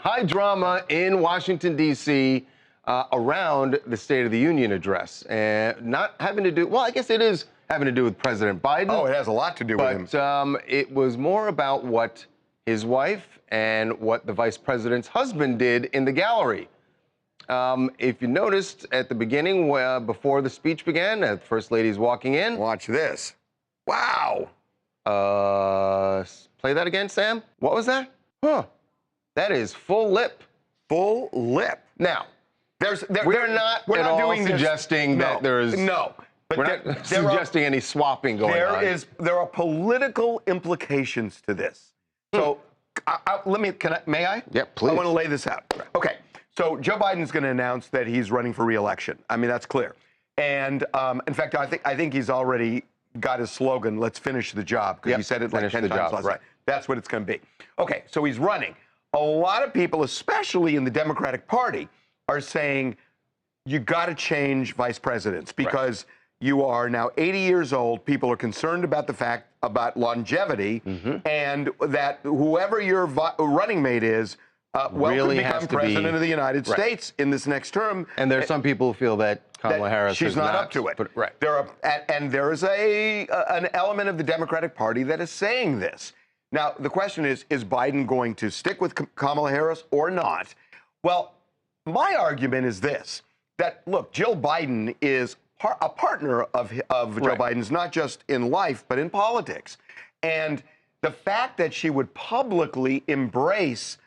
High drama in Washington, D.C. Around the State of the Union address. And not having to do, well, I guess it is having to do with President Biden. Oh, it has a lot to do with him. But it was more about what his wife and what the vice president's husband did in the gallery. If you noticed at the beginning, before the speech began, the First Lady's walking in. Watch this. Wow. Play that again, Sam. What was that? Huh. That is full lip. Full lip. Now, we're not suggesting that there's... No. But we're not suggesting any swapping going on. There are political implications to this. So may I? Yeah, please. I want to lay this out. Okay. So Joe Biden's going to announce that he's running for re-election. I mean, that's clear. And in fact, I think he's already got his slogan, "Let's finish the job," because he said it like 10 times last night. That's what it's going to be. Okay, so he's running. A lot of people, especially in the Democratic Party, are saying you got to change vice presidents because you are now 80 years old. People are concerned about longevity, and that whoever your running mate is, really could become president of the United States in this next term. And there are some people who feel that Kamala Harris she's not up to it. There is an element of the Democratic Party that is saying this. Now, the question is Biden going to stick with Kamala Harris or not? Well, my argument is this, that, look, Jill Biden is a partner of Joe Biden's, not just in life, but in politics. And the fact that she would publicly embrace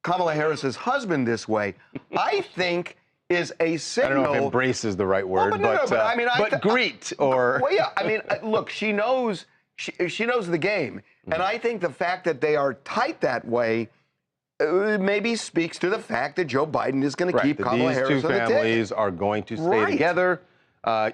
Kamala Harris's husband this way, I think is a signal. I don't know if embrace is the right word, but greet or... Well, yeah, I mean, look, she knows the game. And I think the fact that they are tight that way maybe speaks to the fact that Joe Biden is going to keep Kamala Harris on the ticket. These two families are going to stay together.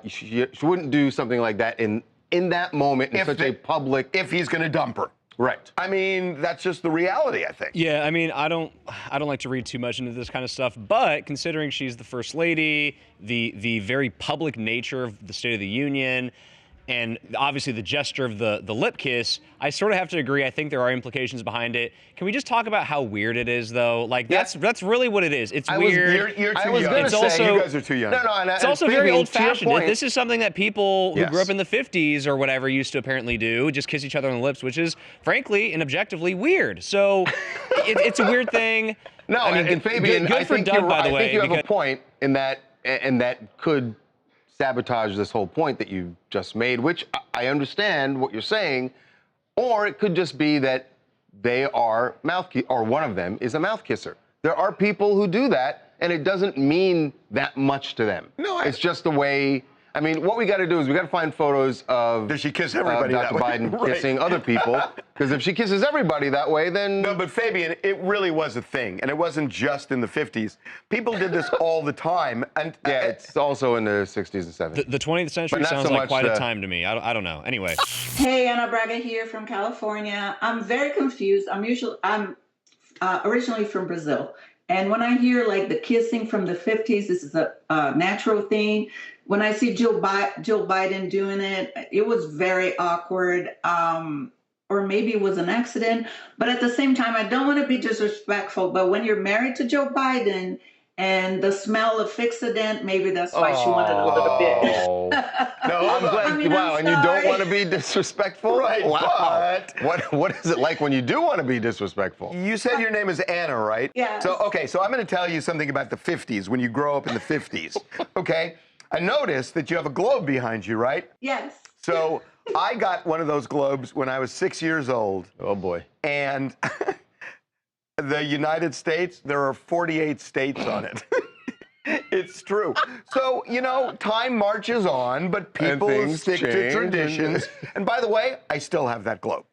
She wouldn't do something like that in that moment in such a public... If he's going to dump her. Right. I mean, that's just the reality, I think. Yeah, I mean, I don't like to read too much into this kind of stuff, but considering she's the First Lady, the very public nature of the State of the Union, and obviously the gesture of the lip kiss, I sort of have to agree. I think there are implications behind it. Can we just talk about how weird it is, though? Like, that's really what it is. It's weird. You're too young. You guys are too young. It's also very old-fashioned. This is something that people who grew up in the 50s or whatever used to apparently do, just kiss each other on the lips, which is, frankly and objectively, weird. So it's a weird thing. No, I mean, and Fabian, good for Doug, by the way. I think you have a point in that, and that could sabotage this whole point that you just made, which I understand what you're saying, or it could just be that they are or one of them is a mouth kisser. There are people who do that, and it doesn't mean that much to them. No, it's just the way. I mean, what we got to do is we got to find photos of Does she kiss everybody Dr. Biden kissing other people, because if she kisses everybody that way, then... No, but Fabian, it really was a thing, and it wasn't just in the 50s. People did this all the time. And yeah, it's also in the 60s and 70s. The 20th century sounds like quite a time to me. I don't know. Anyway. Hey, Anna Braga here from California. I'm very confused. I'm originally from Brazil. And when I hear like the kissing from the 50s, this is a natural thing. When I see Joe Biden doing it, it was very awkward, or maybe it was an accident. But at the same time, I don't want to be disrespectful, but when you're married to Joe Biden and the smell of Fixodent, maybe that's why she wanted a little bit. No, I'm glad. Wow, and you don't want to be disrespectful? Right. Wow. What is it like when you do want to be disrespectful? You said your name is Anna, right? Yeah. So, okay, so I'm going to tell you something about the 50s, when you grow up in the 50s, okay? I noticed that you have a globe behind you, right? Yes. So I got one of those globes when I was 6 years old. Oh, boy. And the United States, there are 48 states on it. It's true. So, you know, time marches on, but people stick to traditions. And by the way, I still have that globe.